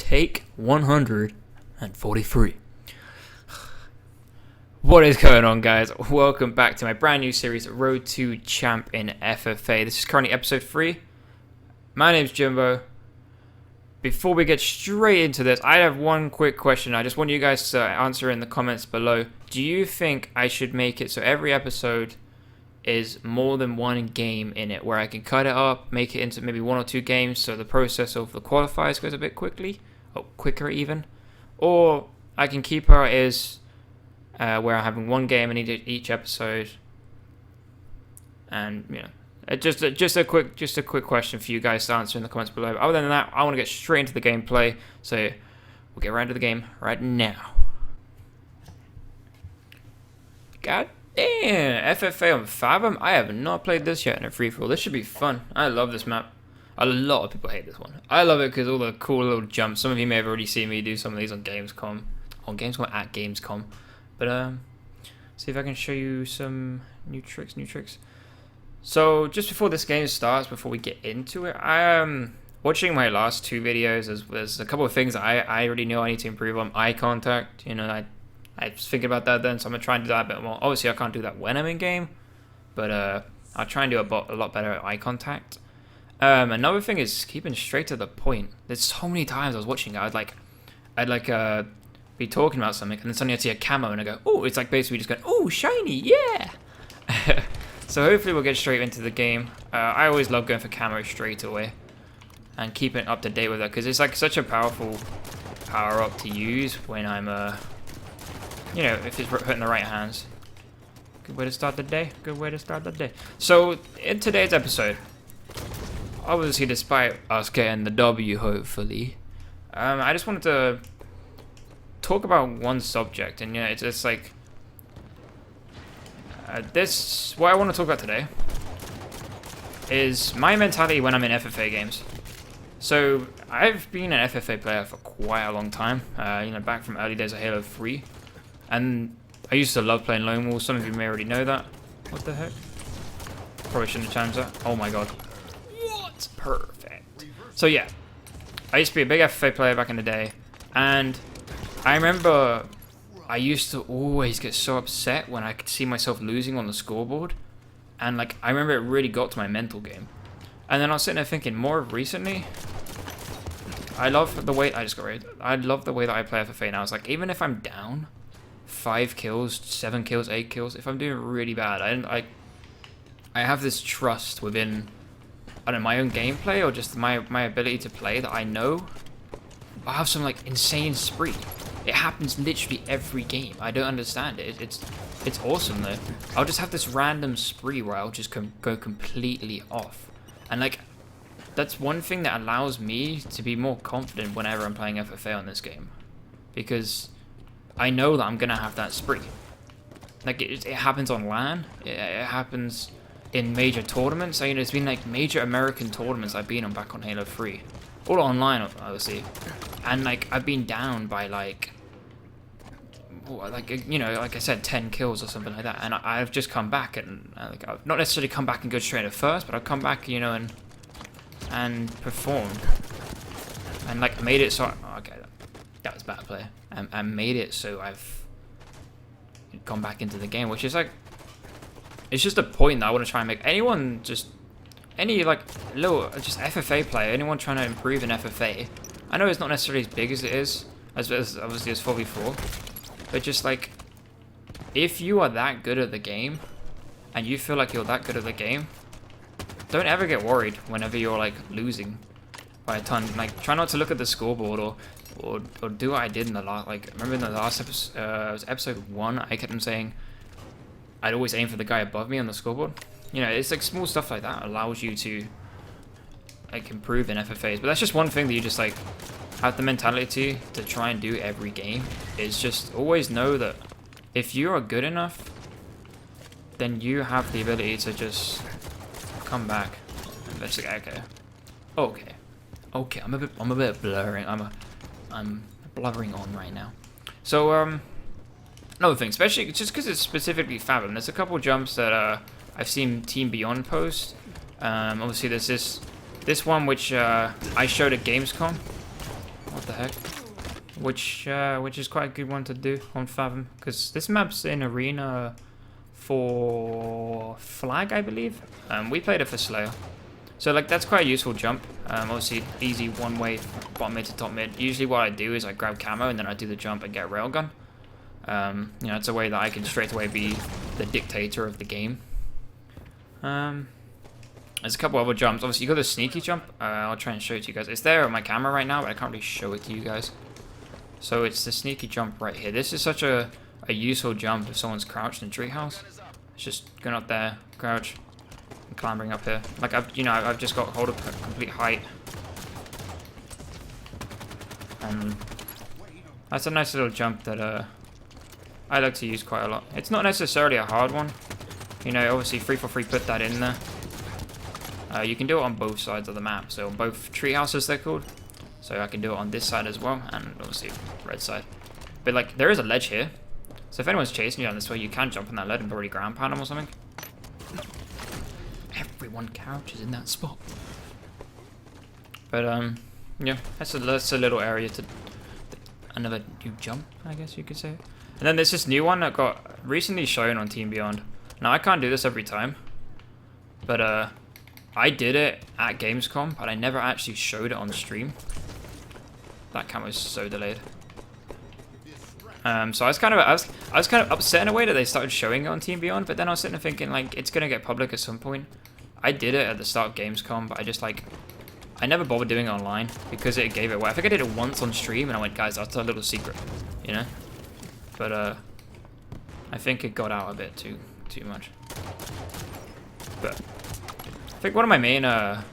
Take 143. What is going on, guys? Welcome back to my brand new series, Road to Champ in FFA. This is currently episode 3. My name's Jimbo. Before we get straight into this, I have one quick question. I just want you guys to answer in the comments below. Do you think I should make it so every episode is more than one game in it, where I can cut it up, make it into maybe 1 or 2 games, so the process of the qualifiers goes a bit quicker even, or I can keep how it is, where I'm having one game in each episode, and just a quick question for you guys to answer in the comments below. Other than that, I want to get straight into the gameplay, so we'll get right into the game right now. God damn, FFA on Fathom. I have not played this yet in a free-for-all. This should be fun. I love this map. A lot of people hate this one. I love it because all the cool little jumps. Some of you may have already seen me do some of these on Gamescom. At Gamescom. But see if I can show you some new tricks. So just before this game starts, before we get into it, I am watching my last 2 videos. There's a couple of things that I already know I need to improve on. Eye contact, I was thinking about that then, so I'm going to try and do that a bit more. Obviously, I can't do that when I'm in game, but I'll try and do a lot better at eye contact. Another thing is keeping straight to the point. There's so many times I was watching it, I'd be talking about something, and then suddenly I'd see a camo, and I go, oh, it's like basically just going, oh, shiny, yeah! So hopefully we'll get straight into the game. I always love going for camo straight away, and keeping up to date with it, because it's like such a powerful power-up to use when I'm, if it's put in the right hands. Good way to start the day. So, in today's episode, obviously despite us getting the W, hopefully, I just wanted to talk about one subject. And it's like, what I want to talk about today is my mentality when I'm in FFA games. So, I've been an FFA player for quite a long time, back from early days of Halo 3. And I used to love playing Lone Wolf. Some of you may already know that. What the heck? Probably shouldn't have challenged that. Oh my god. What? Perfect. So yeah, I used to be a big FFA player back in the day. And I remember I used to always get so upset when I could see myself losing on the scoreboard. And I remember it really got to my mental game. And then I was sitting there thinking, more recently, I love the way, I love the way that I play FFA now. It's like, even if I'm down 5 kills, 7 kills, 8 kills, if I'm doing really bad, I have this trust within, I don't know, my own gameplay or just my ability to play, that I know I'll have some insane spree. It happens literally every game. I don't understand it. It's awesome though. I'll just have this random spree where I'll just go completely off. And that's one thing that allows me to be more confident whenever I'm playing FFA on this game. Because I know that I'm going to have that spree. It happens on LAN. It happens in major tournaments. It's been major American tournaments I've been on back on Halo 3. All online, obviously. And I've been down by like I said, 10 kills or something like that. And I've just come back and I've not necessarily come back and go straight at first, but I've come back, and performed. And made it so, okay, that was bad play. I made it so I've gone back into the game, which is it's just a point that I want to try and make. Anyone, just any just FFA player, anyone trying to improve in FFA, I know it's not necessarily as big as it is, as obviously as 4v4, but just if you are that good at the game, and you feel like you're that good at the game, don't ever get worried whenever you're losing by a ton. Try not to look at the scoreboard or do what I did in the last, remember in the last episode, it was episode 1, I kept on saying I'd always aim for the guy above me on the scoreboard. It's small stuff like that allows you to improve in FFAs. But that's just one thing that you just have the mentality to try and do every game, is just always know that if you are good enough, then you have the ability to just come back. Let's see, okay, I'm a bit blurring. I'm blubbering on right now. So another thing, especially just because it's specifically Fathom, there's a couple jumps that I've seen Team Beyond post. Obviously there's this one which I showed at Gamescom. What the heck. Which is quite a good one to do on Fathom, because this map's in arena for flag, I believe. We played it for Slayer, so like that's quite a useful jump. Obviously easy one way bottom mid to top mid. Usually what I do is I grab camo and then I do the jump and get railgun. You know, it's a way that I can straight away be the dictator of the game. There's a couple other jumps. Obviously you got the sneaky jump. I'll try and show it to you guys. It's there on my camera right now, but I can't really show it to you guys. So it's the sneaky jump right here. This is such a useful jump if someone's crouched in treehouse. It's just going up there, crouch, and clambering up here. Like I've just got hold of complete height. And that's a nice little jump that I like to use quite a lot. It's not necessarily a hard one. You know, obviously 343 put that in there. You can do it on both sides of the map. So on both treehouses they're called. So I can do it on this side as well, and obviously red side. But like, there is a ledge here. So if anyone's chasing you down this way, you can jump on that ledge and probably ground pound them or something. Everyone crouches in that spot. But yeah, that's a little area to another new jump, I guess you could say. And then there's this new one that got recently shown on Team Beyond. Now I can't do this every time, but I did it at Gamescom, but I never actually showed it on stream. That camera is so delayed. So I was kind of upset in a way that they started showing it on Team Beyond, but then I was sitting there thinking like it's gonna get public at some point. I did it at the start of Gamescom, but I just like I never bothered doing it online because it gave it away. I think I did it once on stream and I went, guys, that's a little secret, you know. But I think it got out a bit too much. But I think one of my main I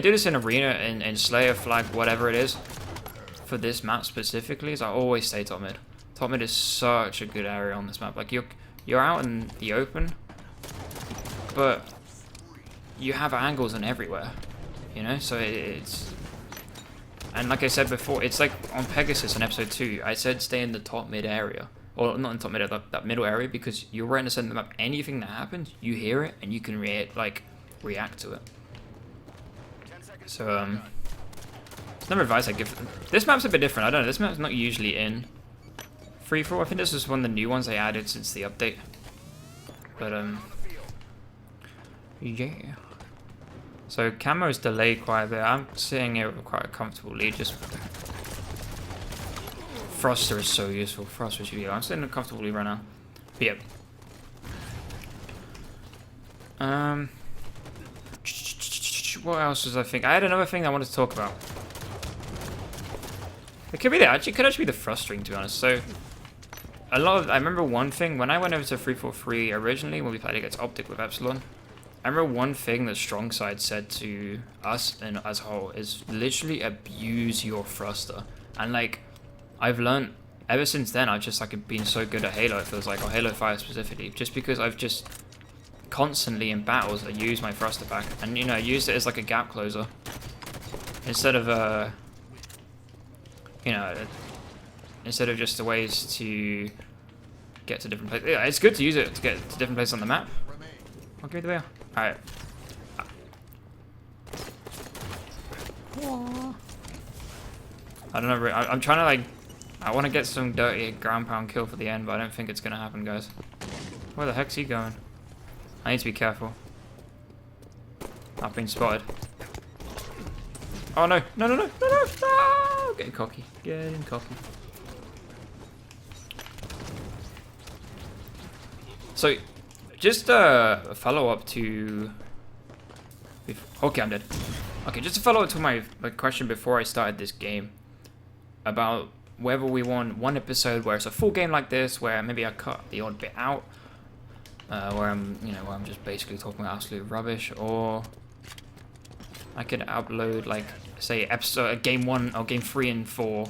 do this in arena in Slayer, flag, whatever it is. For this map specifically, is I always stay top mid. Top mid is such a good area on this map. Like you're out in the open, but you have angles in everywhere, you know. So it's, and like I said before, it's like on Pegasus in episode 2. I said stay in the top mid area, or not in top mid, that middle area, because you're right in the center of the map. Anything that happens, you hear it and you can react to it. So another advice I give them. This map's a bit different. I don't know. This map's not usually in free for all. I think this is one of the new ones they added since the update. But yeah. So camo's delayed quite a bit. I'm sitting here with quite a comfortable lead. Just Thruster is so useful. Thruster is useful. I'm sitting in a comfortable lead right now. But yeah. What else was I think? I had another thing I wanted to talk about. It could be that. Could actually be the thrustering, to be honest. So I remember one thing when I went over to 343 originally when we played against Optic with Epsilon. I remember one thing that Strong Side said to us and as a whole is literally abuse your thruster. And like I've learned ever since then, I've just like been so good at Halo. It feels like, or Halo 5 specifically, just because I've just constantly in battles I use my thruster back, and you know, I used it as like a gap closer instead of you know, instead of just the ways to get to different places. Yeah, it's good to use it to get to different places on the map. I'll give it the way. Alright. I don't know. I'm trying to like. I want to get some dirty ground pound kill for the end, but I don't think it's gonna happen, guys. Where the heck's he going? I need to be careful. I've been spotted. Oh no! No! No! No! No! No! No! Getting cocky. Getting cocky. So, just a follow-up to... Okay, I'm dead. Okay, just a follow-up to my question before I started this game. About whether we want one episode where it's a full game like this, where maybe I cut the odd bit out. Where I'm just basically talking about absolute rubbish, or I could upload, like, say, game 1 or game 3 and 4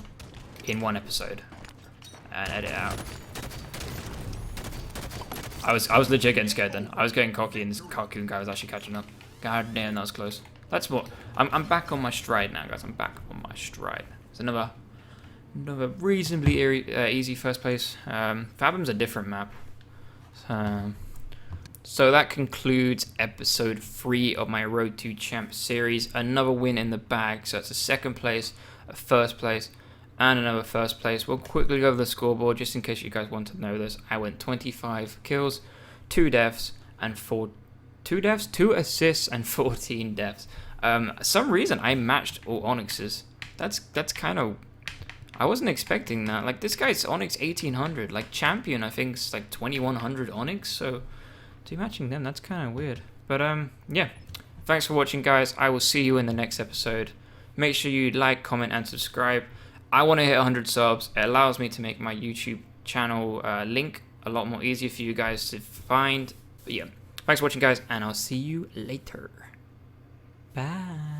in one episode and edit out. I was legit getting scared then. I was getting cocky, and this cartoon guy was actually catching up. God damn, that was close. That's what I'm back on my stride now, guys. I'm back on my stride. It's another reasonably easy first place. Fathom's a different map. So that concludes episode 3 of my Road to Champ series. Another win in the bag. So it's a second place, a first place, and another first place. We'll quickly go over the scoreboard just in case you guys want to know this. I went 25 kills, 2 deaths, and 2 assists, and 14 deaths. Some reason I matched all Onyxes. That's kind of... I wasn't expecting that. Like, this guy's Onyx 1800. Like, champion, I think, is like 2100 Onyx. So, to be matching them, that's kind of weird. But, yeah. Thanks for watching, guys. I will see you in the next episode. Make sure you like, comment, and subscribe. I want to hit 100 subs. It allows me to make my YouTube channel link a lot more easier for you guys to find. But, yeah. Thanks for watching, guys, and I'll see you later. Bye.